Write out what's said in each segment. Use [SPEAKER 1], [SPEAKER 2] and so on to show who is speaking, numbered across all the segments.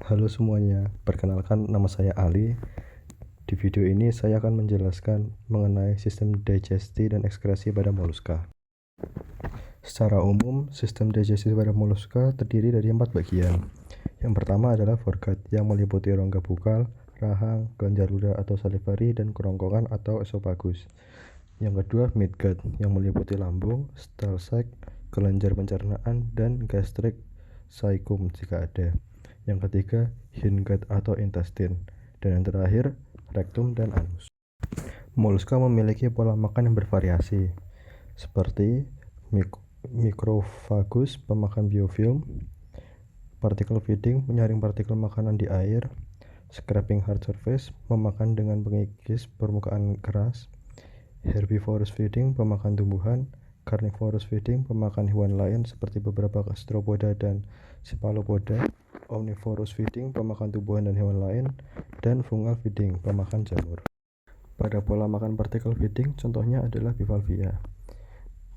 [SPEAKER 1] Halo semuanya, perkenalkan nama saya Ali. Di video ini saya akan menjelaskan mengenai sistem digesti dan ekskresi pada moluska. Secara umum, sistem digesti pada moluska terdiri dari 4 bagian. Yang pertama adalah foregut yang meliputi rongga bukal, rahang, kelenjar ludah atau salivary, dan kerongkongan atau esophagus. Yang kedua midgut yang meliputi lambung, style sac, kelenjar pencernaan, dan gastric caecum jika ada. Yang ketiga hindgut atau intestine, dan yang terakhir rektum dan anus. Moluska memiliki pola makan yang bervariasi, seperti mikrofagus pemakan biofilm, particle feeding menyaring partikel makanan di air, scraping hard surface memakan dengan mengikis permukaan keras, herbivorous feeding pemakan tumbuhan, carnivorous feeding pemakan hewan lain seperti beberapa gastropoda dan cephalopoda, omnivorous feeding pemakan tumbuhan dan hewan lain, dan fungal feeding pemakan jamur. Pada pola makan particle feeding contohnya adalah bivalvia.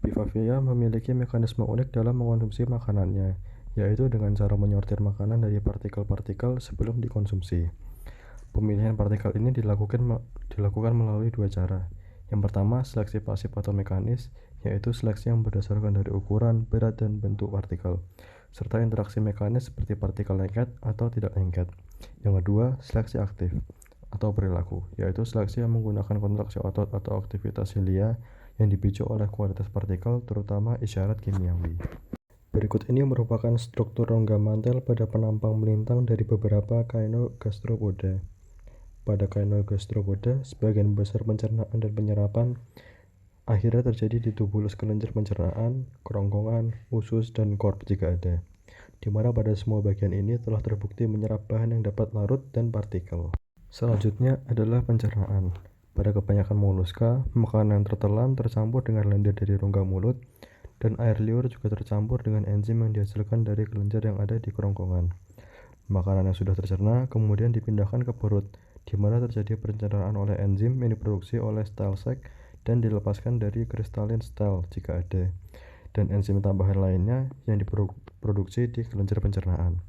[SPEAKER 1] Bivalvia memiliki mekanisme unik dalam mengonsumsi makanannya, yaitu dengan cara menyortir makanan dari partikel-partikel sebelum dikonsumsi. Pemilihan partikel ini dilakukan melalui dua cara. Yang pertama, seleksi pasif atau mekanis, yaitu seleksi yang berdasarkan dari ukuran, berat, dan bentuk partikel, serta interaksi mekanis seperti partikel lengket atau tidak lengket. Yang kedua, seleksi aktif atau perilaku, yaitu seleksi yang menggunakan kontraksi otot atau aktivitas silia yang dipicu oleh kualitas partikel, terutama isyarat kimiawi. Berikut ini merupakan struktur rongga mantel pada penampang melintang dari beberapa Caenogastropoda. Pada Caenogastropoda, sebagian besar pencernaan dan penyerapan akhirnya terjadi di tubulus kelenjar pencernaan, kerongkongan, usus, dan korp jika ada, di mana pada semua bagian ini telah terbukti menyerap bahan yang dapat larut dan partikel. Selanjutnya adalah pencernaan. Pada kebanyakan moluska, makanan tertelan tercampur dengan lendir dari rongga mulut, dan air liur juga tercampur dengan enzim yang dihasilkan dari kelenjar yang ada di kerongkongan. Makanan yang sudah tercerna kemudian dipindahkan ke perut, di mana terjadi pencernaan oleh enzim yang diproduksi oleh style sac dan dilepaskan dari crystalline style jika ada, dan enzim tambahan lainnya yang diproduksi di kelenjar pencernaan.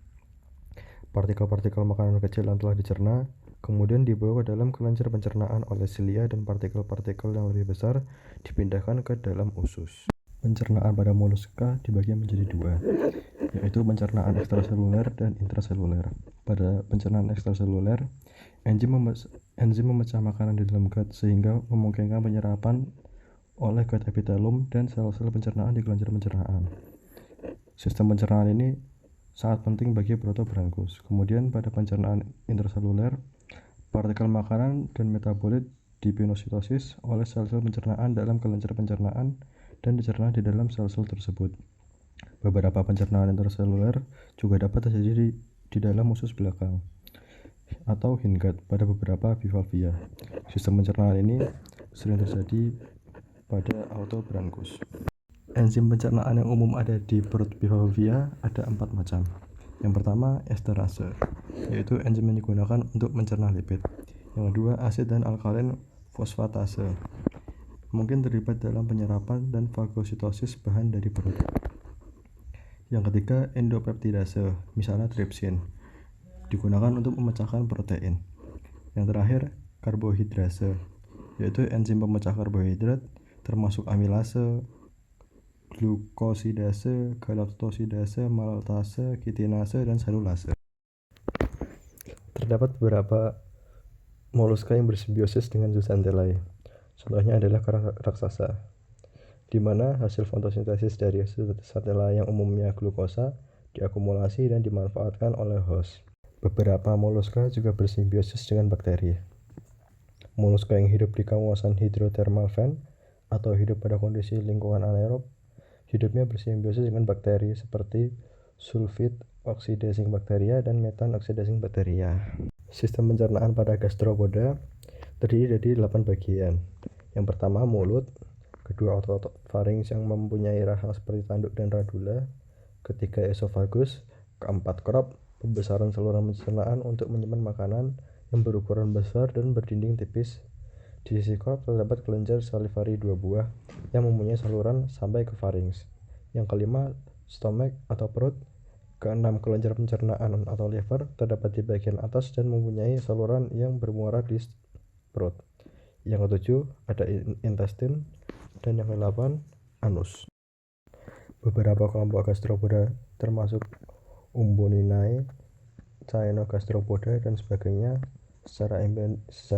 [SPEAKER 1] Partikel-partikel makanan kecil yang telah dicerna kemudian dibawa ke dalam kelenjar pencernaan oleh silia, dan partikel-partikel yang lebih besar dipindahkan ke dalam usus. Pencernaan pada moluska dibagi menjadi dua, yaitu pencernaan ekstraseluler dan intraseluler. Pada pencernaan ekstraseluler, enzim memecah makanan di dalam gut sehingga memungkinkan penyerapan oleh gut epithelium dan sel-sel pencernaan di kelenjar pencernaan. Sistem pencernaan ini sangat penting bagi protobranchus. Kemudian pada pencernaan intraseluler, partikel makanan dan metabolit dipinositosis oleh sel-sel pencernaan dalam kelenjar pencernaan dan dicerna di dalam sel-sel tersebut. Beberapa pencernaan intraseluler juga dapat terjadi di dalam usus belakang atau hindgut pada beberapa bivalvia. Sistem pencernaan ini sering terjadi pada autobranchus. Enzim pencernaan yang umum ada di perut bivalvia ada 4 macam. Yang pertama, esterase, yaitu enzim yang digunakan untuk mencerna lipid. Yang kedua, asid dan alkalin fosfatase, mungkin terlibat dalam penyerapan dan fagositosis bahan dari perut. Yang ketiga, endopeptidase, misalnya trypsin, digunakan untuk memecahkan protein. Yang terakhir, karbohidrase, yaitu enzim pemecah karbohidrat termasuk amilase, glukosidase, galaktosidase, maltase, kitinase, dan selulase. Terdapat beberapa moluska yang bersimbiosis dengan zooxanthellae. Contohnya adalah karang raksasa, di mana hasil fotosintesis dari zooxanthellae yang umumnya glukosa diakumulasi dan dimanfaatkan oleh host. Beberapa moluska juga bersimbiosis dengan bakteri. Moluska yang hidup di kawasan hidrothermal vent atau hidup pada kondisi lingkungan anaerob, hidupnya bersimbiosis dengan bakteri seperti sulfit oxidizing bacteria dan metan oxidizing bacteria. Sistem pencernaan pada gastropoda terdiri dari 8 bagian. Yang pertama, mulut. Kedua, otot farinx yang mempunyai rahang seperti tanduk dan radula. Ketiga, esophagus. Keempat, crop, pembesaran saluran pencernaan untuk menyimpan makanan yang berukuran besar dan berdinding tipis. Di sisi crop terdapat kelenjar salivary 2 buah yang mempunyai saluran sampai ke farinx. Yang kelima, stomach atau perut Keenam, kelenjar pencernaan atau liver terdapat di bagian atas dan mempunyai saluran yang bermuara di perut. Yang ketujuh, ada intestin. Dan yang kedelapan, anus. Beberapa kelompok gastropoda termasuk Umboninae, Cyanogastrophoda, dan sebagainya secara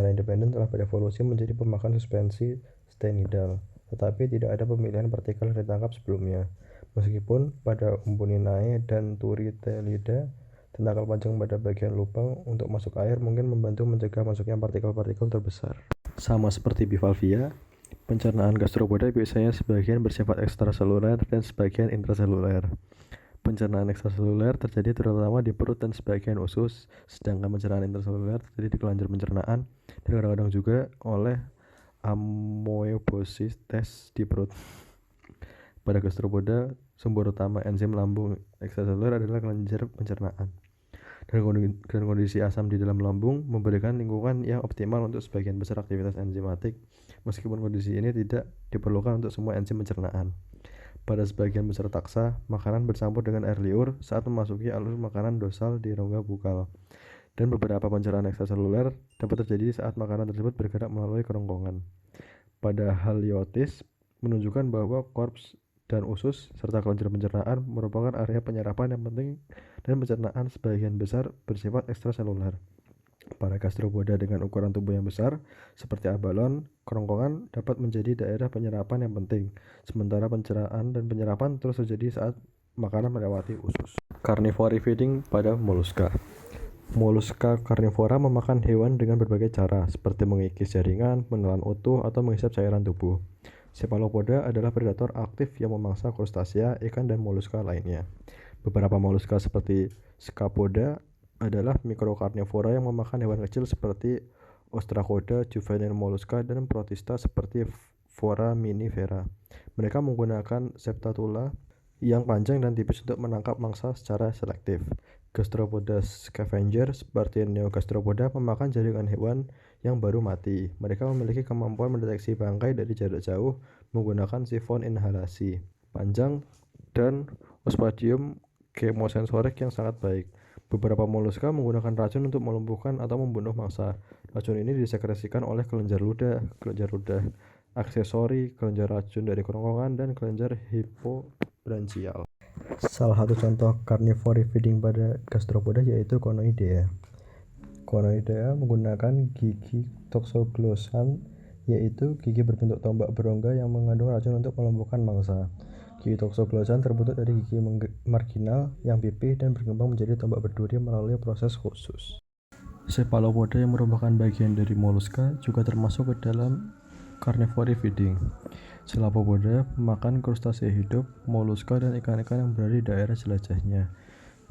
[SPEAKER 1] independen telah berevolusi menjadi pemakan suspensi stenidal, tetapi tidak ada pemilihan partikel yang ditangkap sebelumnya. Meskipun pada Umboninae dan Turritellida, tentakel panjang pada bagian lubang untuk masuk air mungkin membantu mencegah masuknya partikel-partikel terbesar. Sama seperti bivalvia, pencernaan gastropoda biasanya sebagian bersifat ekstraseluler dan sebagian intraseluler. Pencernaan ekstraseluler terjadi terutama di perut dan sebagian usus, sedangkan pencernaan intraseluler terjadi di kelenjar pencernaan dan kadang-kadang juga oleh amoebocytes di perut. Pada gastropoda, sumber utama enzim lambung ekstraseluler adalah kelenjar pencernaan. Dan kondisi asam di dalam lambung memberikan lingkungan yang optimal untuk sebagian besar aktivitas enzimatik, meskipun kondisi ini tidak diperlukan untuk semua enzim pencernaan. Pada sebagian besar taksa, makanan bercampur dengan air liur saat memasuki alur makanan dosal di rongga bukal. Dan beberapa pencernaan ekstraseluler dapat terjadi saat makanan tersebut bergerak melalui kerongkongan. Pada haliotis menunjukkan bahwa korps dan usus serta kelenjar pencernaan merupakan area penyerapan yang penting dan pencernaan sebagian besar bersifat ekstraseluler. Para gastropoda dengan ukuran tubuh yang besar, seperti abalon, kerongkongan dapat menjadi daerah penyerapan yang penting, sementara pencernaan dan penyerapan terus terjadi saat makanan melewati usus. Carnivore feeding pada moluska. Moluska karnivora memakan hewan dengan berbagai cara, seperti mengikis jaringan, menelan utuh, atau menghisap cairan tubuh. Cephalopoda adalah predator aktif yang memangsa krustasea, ikan, dan moluska lainnya. Beberapa moluska seperti Scapoda adalah mikrokarnivora yang memakan hewan kecil seperti Ostracoda, juvenile mollusca, dan protista seperti Foraminifera. Mereka menggunakan septatula yang panjang dan tipis untuk menangkap mangsa secara selektif. Gastropoda scavenger seperti Neogastropoda memakan jaringan hewan yang baru mati. Mereka memiliki kemampuan mendeteksi bangkai dari jarak jauh menggunakan sifon inhalasi panjang dan ospadium chemosensorik yang sangat baik. Beberapa moluska menggunakan racun untuk melumpuhkan atau membunuh mangsa. Racun ini disekresikan oleh kelenjar ludah, aksesori, kelenjar racun dari kerongkongan, dan kelenjar hipobranchial. Salah satu contoh carnivore feeding pada gastropoda yaitu Conoidea. Conoidea menggunakan gigi toxoglossal, yaitu gigi berbentuk tombak berongga yang mengandung racun untuk melumpuhkan mangsa. Gigi toxoglossal terbentuk dari gigi marginal yang pipih dan berkembang menjadi tombak berduri melalui proses khusus. Cephalopoda yang merupakan bagian dari moluska juga termasuk ke dalam carnivore feeding. Cephalopoda memakan krustasea hidup, moluska, dan ikan-ikan yang berada di daerah jelajahnya.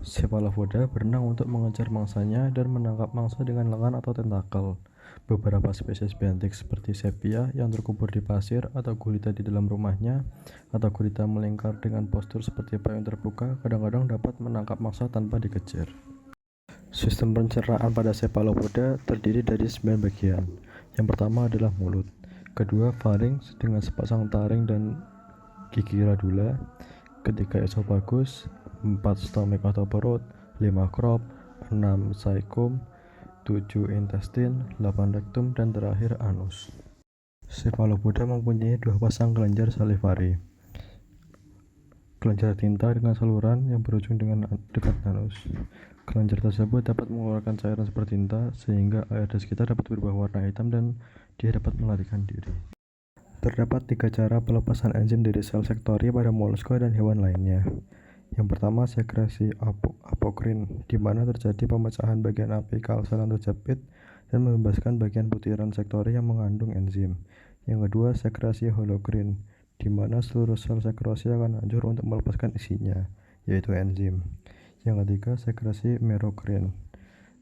[SPEAKER 1] Cephalopoda berenang untuk mengejar mangsanya dan menangkap mangsa dengan lengan atau tentakel. Beberapa spesies bentik seperti sepia yang terkubur di pasir atau gurita di dalam rumahnya atau gurita melingkar dengan postur seperti payung terbuka kadang-kadang dapat menangkap mangsa tanpa dikejar. Sistem pencernaan pada cephalopoda terdiri dari 9 bagian. Yang pertama adalah mulut, kedua pharynx dengan sepasang taring dan gigi radula, ketiga esophagus, 4 stomach atau perut, 5 crop, 6 cecum, 7 intestin, 8 rectum, dan terakhir anus. Cephalopoda mempunyai 2 pasang kelenjar salivari, kelenjar tinta dengan saluran yang berujung dengan dekat anus. Kelenjar tersebut dapat mengeluarkan cairan seperti tinta sehingga air di sekitar dapat berubah warna hitam dan dia dapat melarikan diri. Terdapat 3 cara pelepasan enzim dari sel sektori pada moluska dan hewan lainnya. Yang pertama, sekresi apokrin, di mana terjadi pemecahan bagian apikal sel yang terjepit dan membebaskan bagian butiran sektori yang mengandung enzim. Yang kedua, sekresi holokrin, di mana seluruh sel sekresi akan hancur untuk melepaskan isinya, yaitu enzim. Yang ketiga, sekresi merokrin,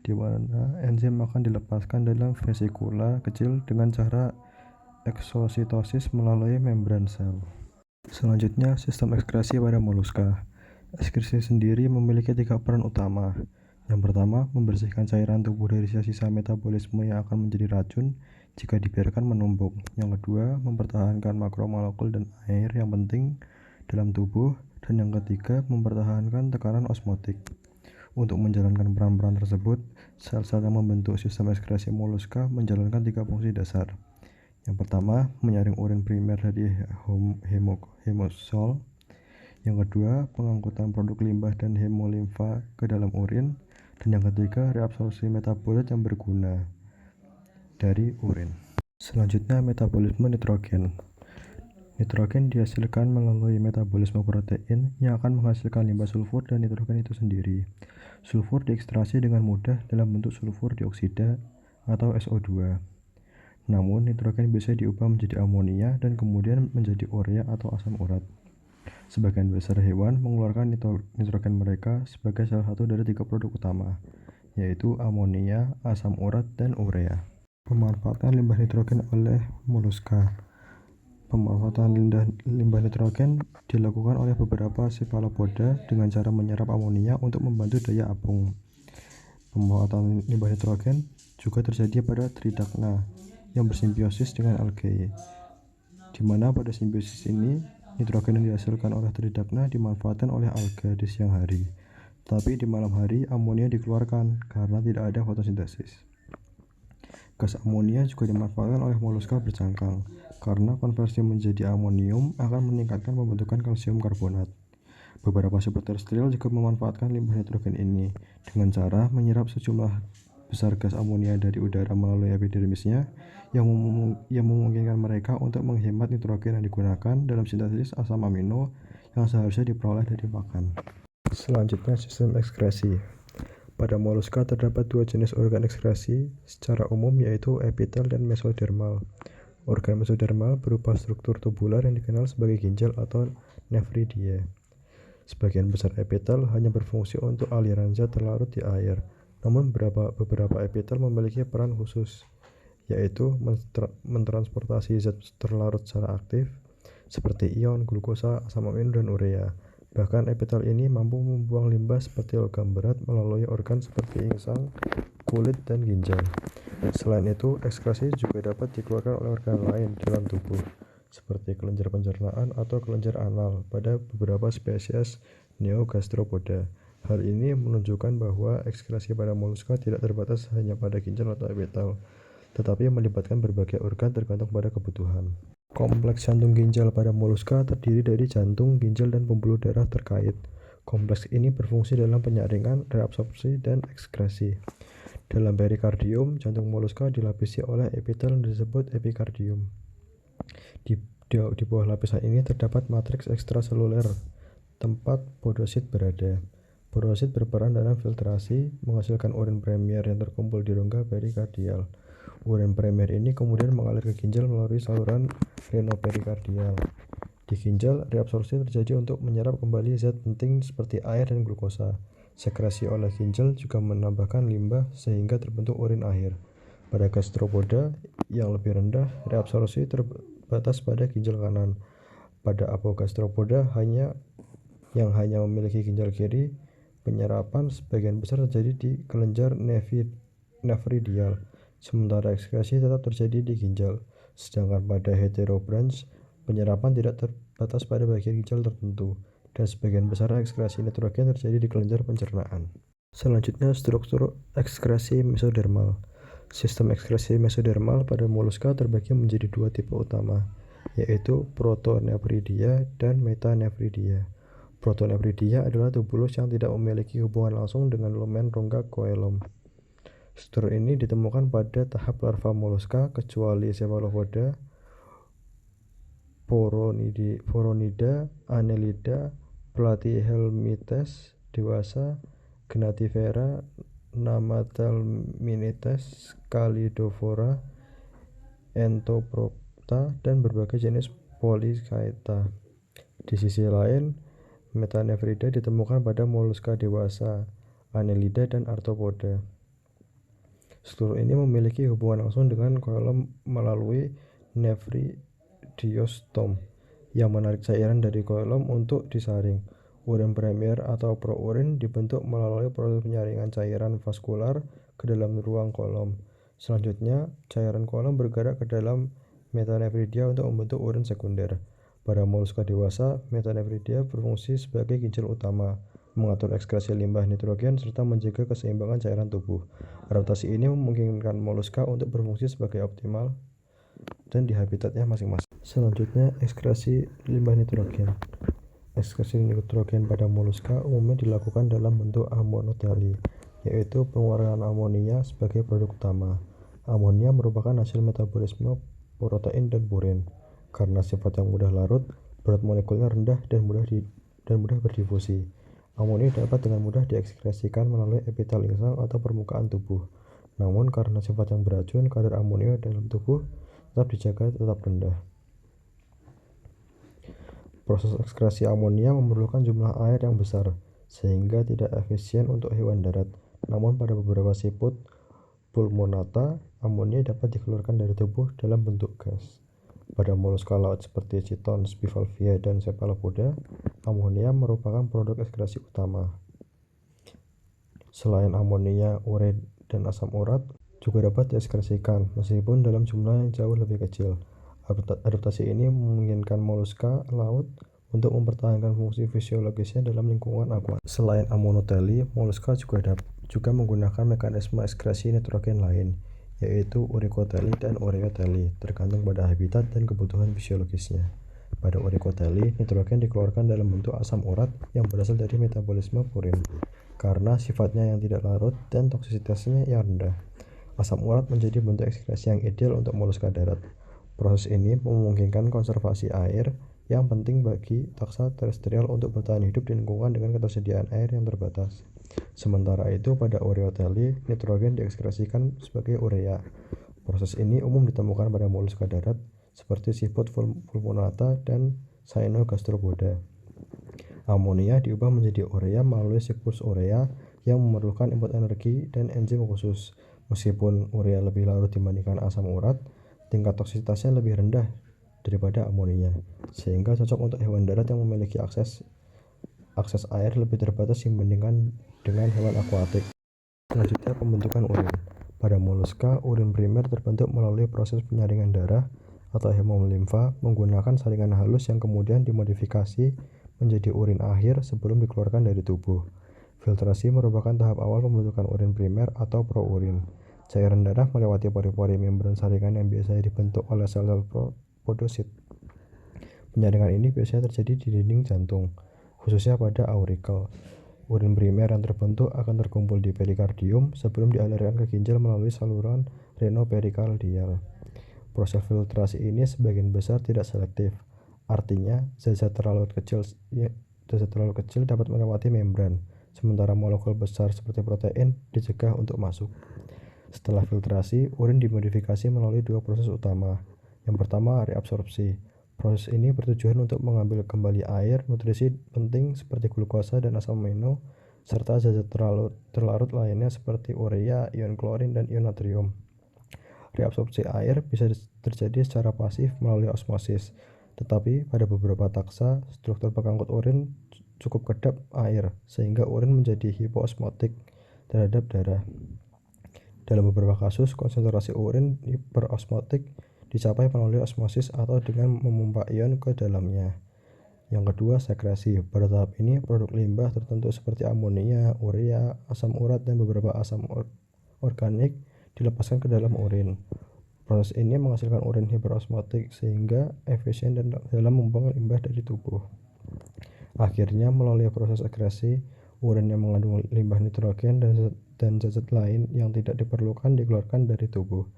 [SPEAKER 1] di mana enzim akan dilepaskan dalam vesikula kecil dengan cara eksositosis melalui membran sel. Selanjutnya, sistem ekskresi pada moluska. Ekskresi sendiri memiliki 3 peran utama. Yang pertama, membersihkan cairan tubuh dari sisa-sisa metabolisme yang akan menjadi racun jika dibiarkan menumpuk. Yang kedua, mempertahankan makromolekul dan air yang penting dalam tubuh. Dan yang ketiga, mempertahankan tekanan osmotik. Untuk menjalankan peran-peran tersebut, sel-sel yang membentuk sistem ekskresi moluska menjalankan 3 fungsi dasar. Yang pertama, menyaring urin primer dari hemosol. Yang kedua, pengangkutan produk limbah dan hemolimfa ke dalam urin. Dan yang ketiga, reabsorpsi metabolit yang berguna dari urin. Selanjutnya, metabolisme nitrogen. Nitrogen dihasilkan melalui metabolisme protein yang akan menghasilkan limbah sulfur dan nitrogen itu sendiri. Sulfur diekstraksi dengan mudah dalam bentuk sulfur dioksida atau SO2. Namun, nitrogen bisa diubah menjadi amonia dan kemudian menjadi urea atau asam urat. Sebagian besar hewan mengeluarkan nitrogen mereka sebagai salah satu dari 3 produk utama, yaitu amonia, asam urat, dan urea. Pemanfaatan limbah nitrogen oleh moluska. Pemanfaatan limbah nitrogen dilakukan oleh beberapa cephalopoda dengan cara menyerap amonia untuk membantu daya apung. Pemanfaatan limbah nitrogen juga terjadi pada Tridacna yang bersimbiosis dengan algae, di mana pada simbiosis ini nitrogen yang dihasilkan oleh Tridacna dimanfaatkan oleh alga di siang hari, tetapi di malam hari amonia dikeluarkan karena tidak ada fotosintesis. Gas amonia juga dimanfaatkan oleh moluska bercangkang, karena konversi menjadi amonium akan meningkatkan pembentukan kalsium karbonat. Beberapa superterrestrial juga memanfaatkan limbah nitrogen ini dengan cara menyerap sejumlah besar gas amonia dari udara melalui epidermisnya yang memungkinkan mereka untuk menghemat nitrogen yang digunakan dalam sintesis asam amino yang seharusnya diperoleh dari pakan. Selanjutnya, sistem ekskresi. Pada moluska terdapat 2 jenis organ ekskresi secara umum, yaitu epitel dan mesodermal. Organ mesodermal berupa struktur tubular yang dikenal sebagai ginjal atau nephridia. Sebagian besar epitel hanya berfungsi untuk aliran zat terlarut di air, namun beberapa epitel memiliki peran khusus, yaitu mentransportasi zat terlarut secara aktif, seperti ion, glukosa, asam amino, dan urea. Bahkan epitel ini mampu membuang limbah seperti logam berat melalui organ seperti insang, kulit, dan ginjal. Selain itu, ekskresi juga dapat dikeluarkan oleh organ lain dalam tubuh, seperti kelenjar pencernaan atau kelenjar anal pada beberapa spesies Neogastropoda. Hal ini menunjukkan bahwa ekskresi pada moluska tidak terbatas hanya pada ginjal atau epitel, tetapi melibatkan berbagai organ tergantung pada kebutuhan. Kompleks jantung ginjal pada moluska terdiri dari jantung, ginjal, dan pembuluh darah terkait. Kompleks ini berfungsi dalam penyaringan, reabsorpsi, dan ekskresi. Dalam perikardium, jantung moluska dilapisi oleh epitel yang disebut epikardium. Di bawah lapisan ini terdapat matriks ekstraseluler, tempat podosit berada. Podosit berperan dalam filtrasi, menghasilkan urin primer yang terkumpul di rongga perikardial. Urin primer ini kemudian mengalir ke ginjal melalui saluran renoperikardial. Di ginjal, reabsorpsi terjadi untuk menyerap kembali zat penting seperti air dan glukosa. Sekresi oleh ginjal juga menambahkan limbah sehingga terbentuk urin akhir. Pada gastropoda yang lebih rendah, reabsorpsi terbatas pada ginjal kanan. Pada apogastropoda yang hanya memiliki ginjal kiri, penyerapan sebagian besar terjadi di kelenjar nephridial, sementara ekskresi tetap terjadi di ginjal. Sedangkan pada heterobranch, penyerapan tidak terbatas pada bagian ginjal tertentu, dan sebagian besar ekskresi nitrogen terjadi di kelenjar pencernaan. Selanjutnya, struktur ekskresi mesodermal. Sistem ekskresi mesodermal pada moluska terbagi menjadi 2 tipe utama, yaitu protonephridia dan metanephridia. Protonephridia adalah tubulus yang tidak memiliki hubungan langsung dengan lumen rongga koelom. Struktur ini ditemukan pada tahap larva moluska kecuali cephalopoda, Phoronida, Annelida, Platyhelminthes dewasa, Gnathifera, Namathelminthes, Callidophora, Entoprocta, dan berbagai jenis Polychaeta. Di sisi lain, metanephrida ditemukan pada moluska dewasa, Annelida, dan Arthropoda. Struktur ini memiliki hubungan langsung dengan koelom melalui nephridiostom yang menarik cairan dari koelom untuk disaring. Urin primer atau prourin dibentuk melalui proses penyaringan cairan vaskular ke dalam ruang koelom. Selanjutnya, cairan koelom bergerak ke dalam metanephridia untuk membentuk urin sekunder. Pada moluska dewasa, metanefridia berfungsi sebagai ginjal utama, mengatur ekskresi limbah nitrogen serta menjaga keseimbangan cairan tubuh. Adaptasi ini memungkinkan moluska untuk berfungsi sebagai optimal dan di habitatnya masing-masing. Selanjutnya, ekskresi limbah nitrogen. Ekskresi nitrogen pada moluska umumnya dilakukan dalam bentuk amonoteli, yaitu pengeluaran amonia sebagai produk utama. Amonia merupakan hasil metabolisme protein dan purin. Karena sifat yang mudah larut, berat molekulnya rendah dan mudah berdifusi. Amonia dapat dengan mudah diekskresikan melalui epitel insang atau permukaan tubuh. Namun karena sifat yang beracun, kadar amonia dalam tubuh tetap rendah. Proses ekskresi amonia memerlukan jumlah air yang besar, sehingga tidak efisien untuk hewan darat. Namun pada beberapa siput pulmonata, amonia dapat dikeluarkan dari tubuh dalam bentuk gas. Pada moluska laut seperti chitons, bivalvia, dan cephalopoda, amonia merupakan produk ekskresi utama. Selain amonia, urin, dan asam urat juga dapat diekskresikan, meskipun dalam jumlah yang jauh lebih kecil. Adaptasi ini memungkinkan moluska laut untuk mempertahankan fungsi fisiologisnya dalam lingkungan akuatik. Selain amonoteli, moluska juga menggunakan mekanisme ekskresi nitrogen lain, yaitu uricoteli dan ureoteli, tergantung pada habitat dan kebutuhan fisiologisnya. Pada uricoteli, nitrogen dikeluarkan dalam bentuk asam urat yang berasal dari metabolisme purin. Karena sifatnya yang tidak larut dan toksisitasnya yang rendah, asam urat menjadi bentuk ekskresi yang ideal untuk moluska darat. Proses ini memungkinkan konservasi air yang penting bagi taksa terestrial untuk bertahan hidup di lingkungan dengan ketersediaan air yang terbatas. Sementara itu, pada ureoteli, nitrogen diekskresikan sebagai urea. Proses ini umum ditemukan pada moluska darat seperti siput pulmonata dan cyanogastrophoda. Amonia diubah menjadi urea melalui siklus urea yang memerlukan input energi dan enzim khusus. Meskipun urea lebih larut dibandingkan asam urat, tingkat toksisitasnya lebih rendah daripada amonia, sehingga cocok untuk hewan darat yang memiliki akses air lebih terbatas dibandingkan dengan hewan akuatik. Selanjutnya, pembentukan urin. Pada moluska, urin primer terbentuk melalui proses penyaringan darah atau hemolimfa menggunakan saringan halus yang kemudian dimodifikasi menjadi urin akhir sebelum dikeluarkan dari tubuh. Filtrasi merupakan tahap awal pembentukan urin primer atau prourin. Cairan darah melewati pori-pori membran saringan yang biasanya dibentuk oleh sel-sel podosit. Penyaringan ini biasanya terjadi di dinding jantung, khususnya pada aurikel. Urin primer yang terbentuk akan terkumpul di perikardium sebelum dialirkan ke ginjal melalui saluran renoperikardial. Proses filtrasi ini sebagian besar tidak selektif. Artinya, zat-zat terlalu kecil dapat melewati membran, sementara molekul besar seperti protein dicegah untuk masuk. Setelah filtrasi, urin dimodifikasi melalui dua proses utama. Yang pertama, reabsorpsi. Proses ini bertujuan untuk mengambil kembali air, nutrisi penting seperti glukosa dan asam amino, serta zat-zat terlarut lainnya seperti urea, ion klorin, dan ion natrium. Reabsorpsi air bisa terjadi secara pasif melalui osmosis, tetapi pada beberapa taksa, struktur pengangkut urin cukup kedap air, sehingga urin menjadi hipoosmotik terhadap darah. Dalam beberapa kasus, konsentrasi urin hiperosmotik dicapai melalui osmosis atau dengan memompa ion ke dalamnya. Yang kedua, sekresi. Pada tahap ini, produk limbah tertentu seperti amonia, urea, asam urat, dan beberapa asam organik dilepaskan ke dalam urin. Proses ini menghasilkan urin hiperosmotik sehingga efisien dalam membuang limbah dari tubuh. Akhirnya, melalui proses sekresi, urin yang mengandung limbah nitrogen dan zat-zat lain yang tidak diperlukan dikeluarkan dari tubuh.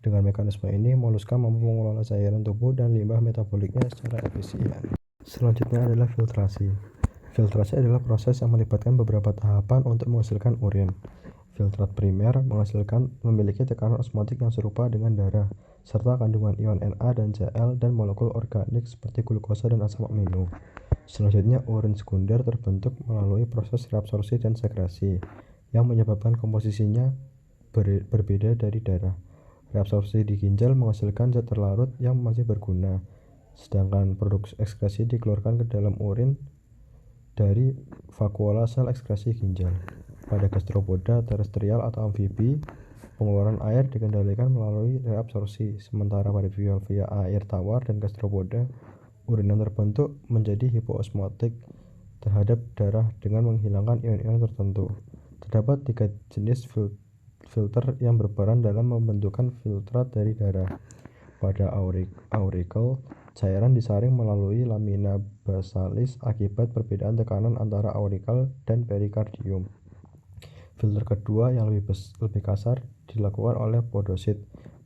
[SPEAKER 1] Dengan mekanisme ini, moluska mampu mengelola cairan tubuh dan limbah metaboliknya secara efisien. Selanjutnya adalah filtrasi. Filtrasi adalah proses yang melibatkan beberapa tahapan untuk menghasilkan urin. Filtrat primer memiliki tekanan osmotik yang serupa dengan darah, serta kandungan ion Na dan Cl dan molekul organik seperti glukosa dan asam amino. Selanjutnya, urin sekunder terbentuk melalui proses reabsorpsi dan sekresi, yang menyebabkan komposisinya berbeda dari darah. Reabsorpsi di ginjal menghasilkan zat terlarut yang masih berguna, sedangkan produk ekskresi dikeluarkan ke dalam urin dari vakuola sel ekskresi ginjal. Pada gastropoda terestrial atau amfibi, pengeluaran air dikendalikan melalui reabsorpsi, sementara pada bivalvia air tawar dan gastropoda, Urin yang terbentuk menjadi hipoosmotik terhadap darah dengan menghilangkan ion-ion tertentu. Terdapat 3 jenis filter yang berperan dalam membentukkan filtrat dari darah. Pada auricle, cairan disaring melalui lamina basalis akibat perbedaan tekanan antara auricle dan perikardium. Filter kedua yang lebih kasar dilakukan oleh podosit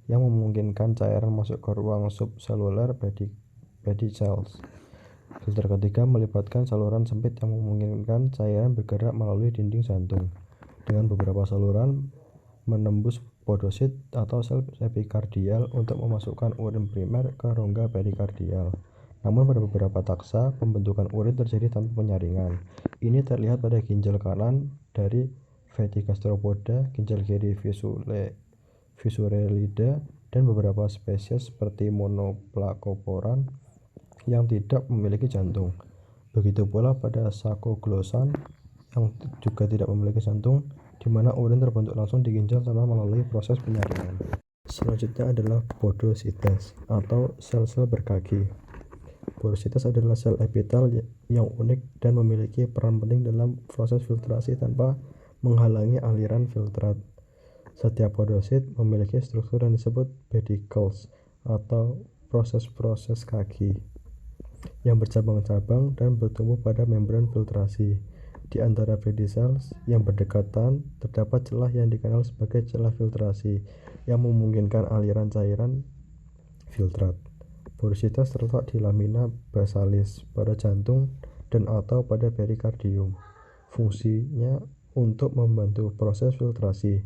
[SPEAKER 1] yang memungkinkan cairan masuk ke ruang subseluler pedicels. Filter ketiga melibatkan saluran sempit yang memungkinkan cairan bergerak melalui dinding jantung, dengan beberapa saluran menembus podosit atau sel epikardial untuk memasukkan urin primer ke rongga perikardial. Namun pada beberapa taksa, pembentukan urin terjadi tanpa penyaringan. Ini terlihat pada ginjal kanan dari Vetigastropoda, ginjal kiri Visurelida, dan beberapa spesies seperti Monoplacoporan yang tidak memiliki jantung. Begitu pula pada Sacoglosan yang juga tidak memiliki jantung, di mana urin terbentuk langsung di ginjal tanpa melalui proses penyaringan. Selanjutnya adalah podositas atau sel-sel berkaki. Podositas adalah sel epitel yang unik dan memiliki peran penting dalam proses filtrasi tanpa menghalangi aliran filtrat. Setiap podosit memiliki struktur yang disebut pedicels atau proses-proses kaki yang bercabang-cabang dan bertumbuh pada membran filtrasi. Di antara pedicels yang berdekatan, terdapat celah yang dikenal sebagai celah filtrasi yang memungkinkan aliran cairan filtrat. Porositas terletak di lamina basalis pada jantung dan atau pada perikardium. Fungsinya untuk membantu proses filtrasi.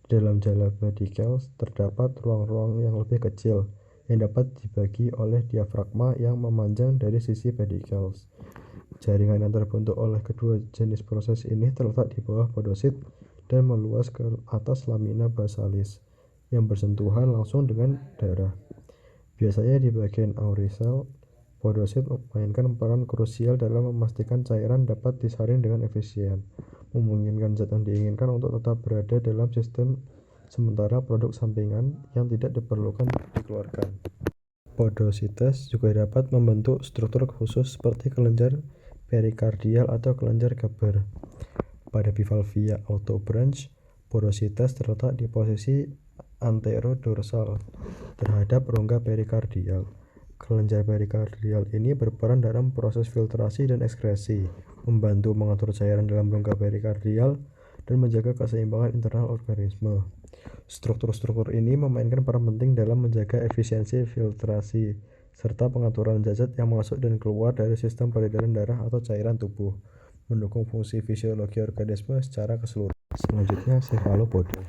[SPEAKER 1] Di dalam jala pedicels terdapat ruang-ruang yang lebih kecil yang dapat dibagi oleh diafragma yang memanjang dari sisi pedicels. Jaringan yang terbentuk oleh kedua jenis proses ini terletak di bawah podosit dan meluas ke atas lamina basalis yang bersentuhan langsung dengan darah. Biasanya di bagian auricle, podosit memainkan peran krusial dalam memastikan cairan dapat disaring dengan efisien, memungkinkan zat yang diinginkan untuk tetap berada dalam sistem sementara produk sampingan yang tidak diperlukan dikeluarkan. Podositas juga dapat membentuk struktur khusus seperti kelenjar perikardial atau kelenjar Gerber. Pada bivalvia autobranch, podositas terletak di posisi anterodorsal terhadap rongga perikardial. Kelenjar perikardial ini berperan dalam proses filtrasi dan ekskresi, membantu mengatur cairan dalam rongga perikardial, dan menjaga keseimbangan internal organisme. Struktur-struktur ini memainkan peran penting dalam menjaga efisiensi filtrasi serta pengaturan zat yang masuk dan keluar dari sistem peredaran darah atau cairan tubuh, mendukung fungsi fisiologi organisme secara keseluruhan. Selanjutnya, cephalopoda.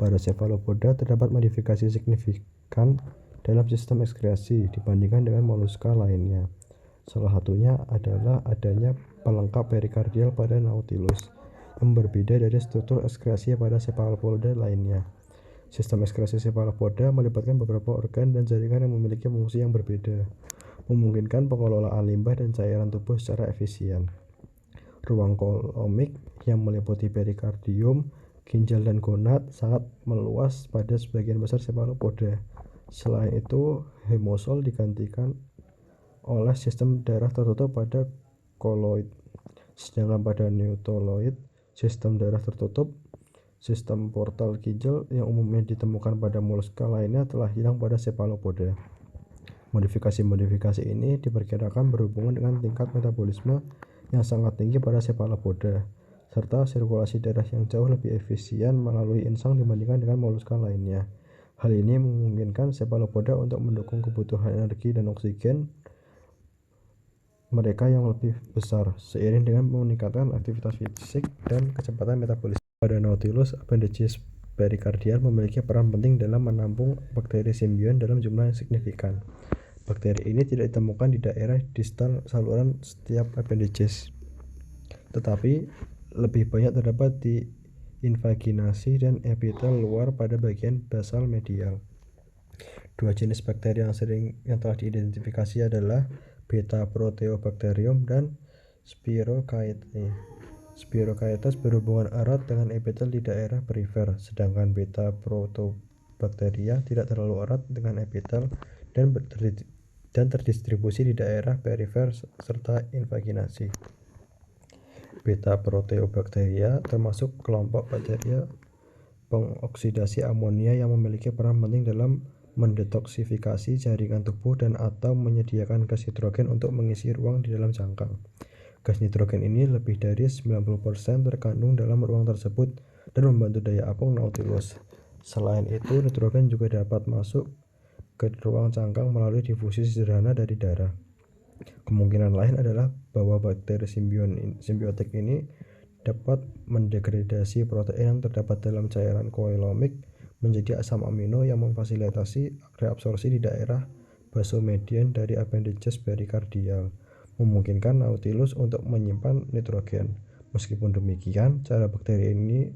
[SPEAKER 1] Pada cephalopoda terdapat modifikasi signifikan dalam sistem ekskresi dibandingkan dengan moluska lainnya. Salah satunya adalah adanya pelengkap perikardial pada Nautilus, yang berbeda dari struktur ekskresi pada cephalopoda lainnya. Sistem ekskresi cephalopoda melibatkan beberapa organ dan jaringan yang memiliki fungsi yang berbeda, memungkinkan pengelolaan limbah dan cairan tubuh secara efisien. Ruang kolomik yang meliputi perikardium, ginjal, dan gonad sangat meluas pada sebagian besar cephalopoda. Selain itu, hemosol digantikan oleh sistem darah tertutup pada koloid, sedangkan pada neutoloid, sistem darah tertutup. Sistem portal ginjal yang umumnya ditemukan pada moluska lainnya telah hilang pada cephalopoda. Modifikasi-modifikasi ini diperkirakan berhubungan dengan tingkat metabolisme yang sangat tinggi pada cephalopoda, serta sirkulasi darah yang jauh lebih efisien melalui insang dibandingkan dengan moluska lainnya. Hal ini memungkinkan cephalopoda untuk mendukung kebutuhan energi dan oksigen mereka yang lebih besar, seiring dengan meningkatkan aktivitas fisik dan kecepatan metabolisme. Pada Nautilus, appendages perikardial memiliki peran penting dalam menampung bakteri simbion dalam jumlah yang signifikan. Bakteri ini tidak ditemukan di daerah distal saluran setiap appendages, tetapi lebih banyak terdapat di invaginasi dan epitel luar pada bagian basal medial. Dua jenis bakteri yang telah diidentifikasi adalah Beta Proteobacterium dan Spirochaete. Spirochaetes berhubungan erat dengan epitel di daerah perifer, sedangkan Beta Protobacteria tidak terlalu erat dengan epitel dan dan terdistribusi di daerah perifer serta invaginasi. Beta proteobakteria termasuk kelompok bakteria pengoksidasi amonia yang memiliki peran penting dalam mendetoksifikasi jaringan tubuh dan atau menyediakan gas nitrogen untuk mengisi ruang di dalam cangkang. Gas nitrogen ini lebih dari 90% terkandung dalam ruang tersebut dan membantu daya apung Nautilus. Selain itu, nitrogen juga dapat masuk ke ruang cangkang melalui difusi sederhana dari darah. Kemungkinan lain adalah bahwa bakteri simbiotik ini dapat mendegradasi protein yang terdapat dalam cairan koilomik menjadi asam amino yang memfasilitasi reabsorpsi di daerah basomedian dari appendages perikardial, memungkinkan Nautilus untuk menyimpan nitrogen. Meskipun demikian, cara bakteri ini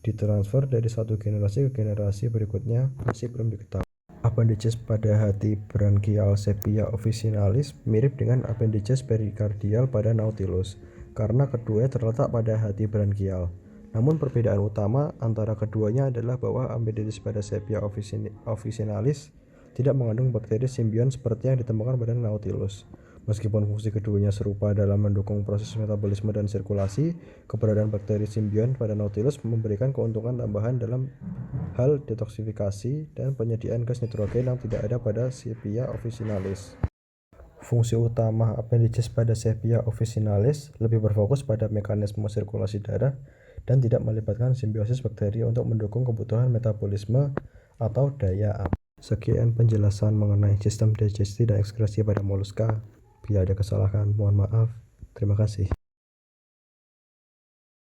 [SPEAKER 1] ditransfer dari satu generasi ke generasi berikutnya masih belum diketahui. Appendages pada hati branchial Sepia officinalis mirip dengan appendages perikardial pada Nautilus, karena keduanya terletak pada hati branchial. Namun perbedaan utama antara keduanya adalah bahwa appendages pada Sepia officinalis tidak mengandung bakteri simbion seperti yang ditemukan pada Nautilus. Meskipun fungsi keduanya serupa dalam mendukung proses metabolisme dan sirkulasi, keberadaan bakteri simbion pada Nautilus memberikan keuntungan tambahan dalam hal detoksifikasi dan penyediaan gas nitrogen yang tidak ada pada Sepia officinalis. Fungsi utama appendages pada Sepia officinalis lebih berfokus pada mekanisme sirkulasi darah dan tidak melibatkan simbiosis bakteri untuk mendukung kebutuhan metabolisme atau daya apung. Sekian penjelasan mengenai sistem digesti dan ekskresi pada moluska. Bila ada kesalahan, mohon maaf. Terima kasih.